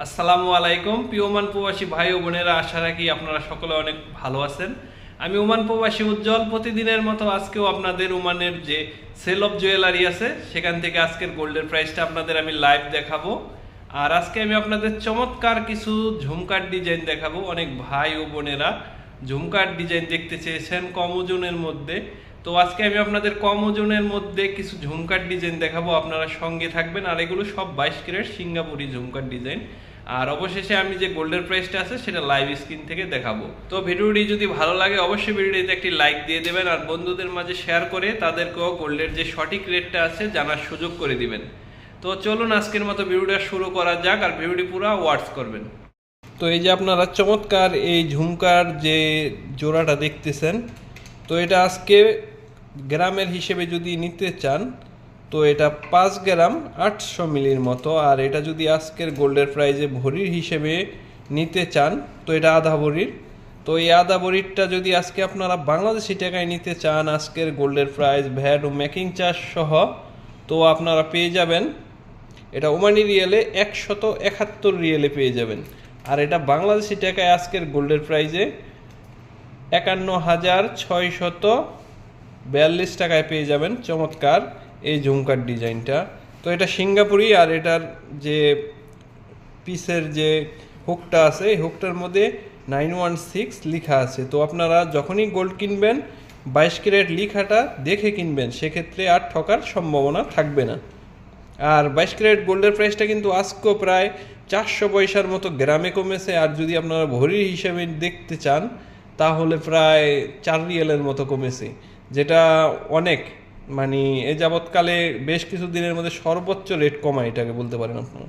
আসসালামু আলাইকুম প্রিয় ওমান প্রবাসী ভাই ও বোনেরা, আশা রাখি আপনারা সকলে অনেক ভালো আছেন। আমি ওমান প্রবাসী উজ্জ্বল প্রতিদিনের মতো আজকেও আপনাদের ওমানের যে সেল অফ জুয়েলারি আছে সেখান থেকে আজকের গোল্ডের প্রাইসটা আপনাদের আমি লাইভ দেখাবো। আর আজকে আমি আপনাদের চমৎকার কিছু ঝুমকার ডিজাইন দেখাবো। অনেক ভাই ও বোনেরা ঝুমকার ডিজাইন দেখতে চেয়েছেন কম ওজনের মধ্যে, তো আজকে আমি আপনাদের কম ওজনের মধ্যে কিছু ঝুমকার ডিজাইন দেখাবো, আপনারা সঙ্গে থাকবেন। আর এগুলো সব 22 ক্যারেট সিঙ্গাপুরি ঝুমকার ডিজাইন। আর অবশেষে আমি যে গোল্ডের প্রাইসটা আছে সেটা লাইভ স্ক্রিন থেকে দেখাবো। তো ভিডিওটি যদি ভালো লাগে অবশ্যই ভিডিওটিতে একটি লাইক দিয়ে দেবেন, আর বন্ধুদের মাঝে শেয়ার করে তাদেরকেও গোল্ডের যে সঠিক রেটটা আছে জানার সুযোগ করে দিবেন। তো চলুন আজকের মতো ভিডিওটা শুরু করা যাক, আর ভিডিওটি পুরো ওয়াচ করবেন। তো এই যে আপনারা চমৎকার এই ঝুমকার যে জোড়াটা দেখতেছেন, তো এটা আজকে গ্রামের হিসেবে যদি নিতে চান তো এটা 5 গ্রাম 800 মিলির মতো। আর এটা যদি আজকের গোল্ডের প্রাইজে ভরির হিসেবে নিতে চান তো এটা আধা ভরির। তো এই আধা ভরিরটা যদি আজকে আপনারা বাংলাদেশি টাকায় নিতে চান আজকের গোল্ডের প্রাইস ভ্যাট ও মেকিং চার্জ সহ, তো আপনারা পেয়ে যাবেন এটা ওমানি রিয়েলে 171 রিয়েলে পেয়ে যাবেন। আর এটা বাংলাদেশি টাকায় আজকের গোল্ডের প্রাইজে 51,642 টাকায় পেয়ে যাবেন চমৎকার এই ঝুমকার ডিজাইনটা। তো এটা সিঙ্গাপুরি, আর এটার যে পিসের যে হুকটা আছে এই হুকটার মধ্যে 916 লেখা আছে। তো আপনারা যখনই গোল্ড কিনবেন 22 ক্যারেট লেখাটা দেখে কিনবেন, সেক্ষেত্রে আর ঠকার সম্ভাবনা থাকবে না। আর 22 ক্যারেট গোল্ডের প্রাইসটা কিন্তু আজকেও প্রায় 400 পয়সার মতো গ্রামে কমেছে। আর যদি আপনারা ভরির হিসেবে দেখতে চান তাহলে প্রায় 4 রিয়েলের মতো কমেছে, যেটা অনেক মানে এ যাবৎকালে বেশ কিছু দিনের মধ্যে সর্বোচ্চ রেট কমা এটাকে বলতে পারেন আপনারা।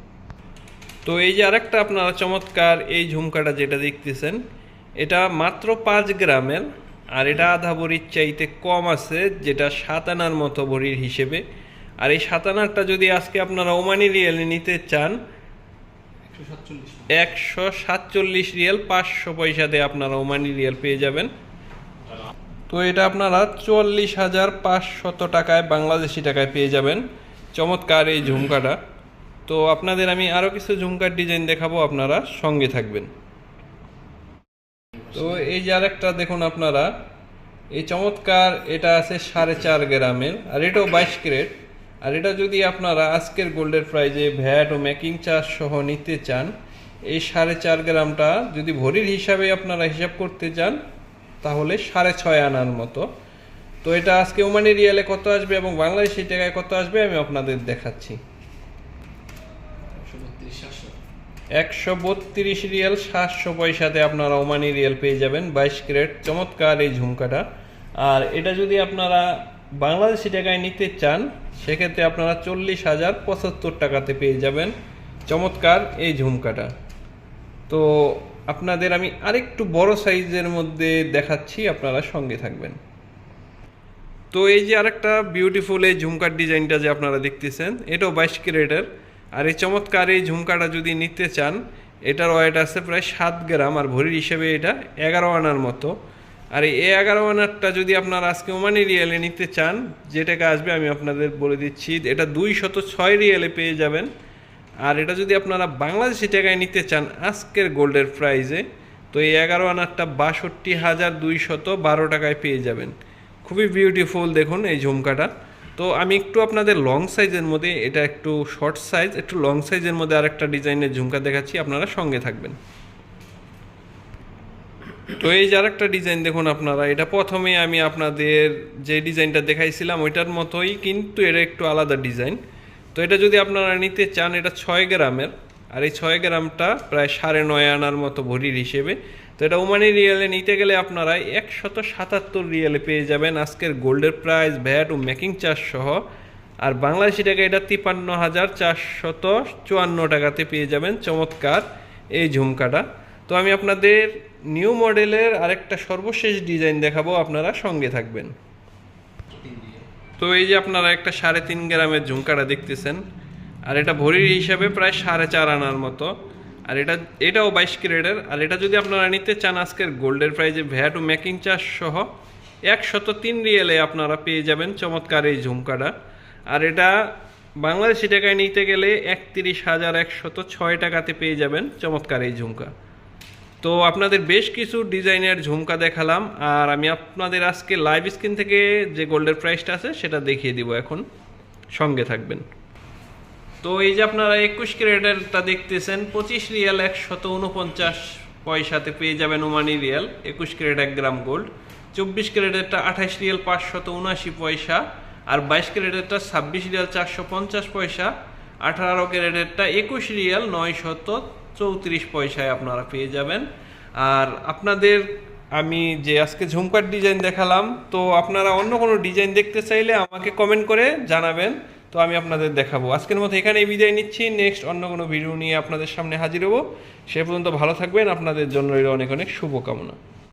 তো এই যে আরেকটা আপনারা চমৎকার এই ঝুমকাটা যেটা দেখতেছেন এটা মাত্র 5 গ্রামের, আর এটা আধা ভরির চাইতে কম আছে, যেটা 7 আনার মতো ভরির হিসেবে। আর এই 7 আনারটা যদি আজকে আপনারা ওমানি রিয়েলে নিতে চান 147 রিয়েল 500 পয়সাতে আপনারা ওমানি রিয়েল পেয়ে যাবেন। তো এটা আপনারা 44,500 টাকায় বাংলাদেশি টাকায় পেয়ে যাবেন চমৎকার এই ঝুমকাটা। তো আপনাদের আমি আরও কিছু ঝুমকার ডিজাইন দেখাবো, আপনারা সঙ্গে থাকবেন। তো এই যে আরেকটা দেখুন আপনারা এই চমৎকার, এটা আছে 4.5 গ্রামের, আর এটাও 22 ক্যারেট। আর এটা যদি আপনারা আজকের গোল্ডের প্রাইজে ভ্যাট ও মেকিং চার্জ সহ নিতে চান এই 4.5 গ্রামটা যদি ভরির হিসাবে আপনারা হিসাব করতে চান তাহলে 6.5 আনার মতো। তো এটা আজকে ওমানি রিয়ালে কত আসবে এবং বাংলাদেশি টাকায় কত আসবে আমি আপনাদের দেখাচ্ছি। 132 রিয়াল 700 পয়সাতে আপনারা ওমানি রিয়াল পেয়ে যাবেন 22 ক্যারেট চমৎকার এই ঝুমকাটা। আর এটা যদি আপনারা বাংলাদেশি টাকায় নিতে চান সেক্ষেত্রে আপনারা 40,075 টাকাতে পেয়ে যাবেন চমৎকার এই ঝুমকাটা। তো আপনাদের আমি আরেকটু বড় সাইজের মধ্যে দেখাচ্ছি, আপনারা সঙ্গে থাকবেন। তো এই যে আরেকটা বিউটিফুল এই ঝুমকার ডিজাইনটা যে আপনারা দেখতেছেন এটাও 22 ক্যারেটের। আর এই চমৎকার এই ঝুমকাটা যদি নিতে চান এটার ওয়েট আছে প্রায় 7 গ্রাম, আর ভরির হিসেবে এটা 11 আনার মতো। আর এই 11 আনারটা যদি আপনারা আজকে ওমানি রিয়েলে নিতে চান যে টাকা আসবে আমি আপনাদের বলে দিচ্ছি, এটা 206 রিয়েলে পেয়ে যাবেন। আর এটা যদি আপনারা বাংলাদেশি টাকায় নিতে চান আজকের গোল্ডের প্রাইজে তো এই 11 আনারটা 62,212 টাকায় পেয়ে যাবেন। খুবই বিউটিফুল দেখুন এই ঝুমকাটা। তো আমি একটু আপনাদের লং সাইজের মধ্যে, এটা একটু শর্ট সাইজ একটু লং সাইজের মধ্যে আরেকটা ডিজাইনের ঝুমকা দেখাচ্ছি, আপনারা সঙ্গে থাকবেন। তো এই যে আরেকটা ডিজাইন দেখুন আপনারা, এটা প্রথমে আমি আপনাদের যে ডিজাইনটা দেখাইছিলাম ওইটার মতোই, কিন্তু এটা একটু আলাদা ডিজাইন। তো এটা যদি আপনারা নিতে চান এটা 6 গ্রামের, আর এই 6 গ্রামটা প্রায় 9.5 আনার মতো ভরির হিসেবে। তো এটা ওমানি রিয়েলে নিতে গেলে আপনারা 177 রিয়েলে পেয়ে যাবেন আজকের গোল্ডের প্রাইস ভ্যাট ও মেকিং চার্জ সহ। আর বাংলাদেশি টাকা এটা 53,454 টাকাতে পেয়ে যাবেন চমৎকার এই ঝুমকাটা। তো আমি আপনাদের নিউ মডেলের আরেকটা সর্বশেষ ডিজাইন দেখাবো, আপনারা সঙ্গে থাকবেন। তো এই যে আপনারা একটা 3.5 গ্রামের ঝুমকাটা দেখতেছেন, আর এটা ভরির হিসাবে প্রায় 4.5 আনার মতো। আর এটাও 22 ক্যারেটের। আর এটা যদি আপনারা নিতে চান আজকের গোল্ডের প্রাইজে ভ্যাট ও মেকিং চার্জ সহ 103 রিয়েলে আপনারা পেয়ে যাবেন চমৎকার এই ঝুমকাটা। আর এটা বাংলাদেশি টাকায় নিতে গেলে 31,106 টাকাতে পেয়ে যাবেন চমৎকার এই ঝুমকা। তো আপনাদের বেশ কিছু ডিজাইনের ঝুমকা দেখালাম, আর আমি আপনাদের আজকে লাইভ স্ক্রিন থেকে যে গোল্ডের প্রাইসটা আছে সেটা দেখিয়ে দিব, এখন সঙ্গে থাকবেন। তো এই যে আপনারা 21 ক্যারেটেরটা দেখতেছেন 25 রিয়াল 149 পয়সাতে পেয়ে যাবেন Omani riyal 21 carat 1 gram gold. 24 ক্যারেটেরটা 28 রিয়াল 579 পয়সা, আর 22 ক্যারেটেরটা 26 রিয়াল 450 পয়সা, 18 ক্যারেটেরটা 21 রিয়াল 934 পয়সায় আপনারা পেয়ে যাবেন। আর আপনাদের আমি যে আজকে ঝুমকার ডিজাইন দেখালাম, তো আপনারা অন্য কোনো ডিজাইন দেখতে চাইলে আমাকে কমেন্ট করে জানাবেন, তো আমি আপনাদের দেখাবো। আজকের মতো এখানেই বিদায় নিচ্ছি, নেক্সট অন্য কোনো ভিডিও নিয়ে আপনাদের সামনে হাজির হব। সে পর্যন্ত ভালো থাকবেন, আপনাদের জন্য রইল অনেক অনেক শুভকামনা।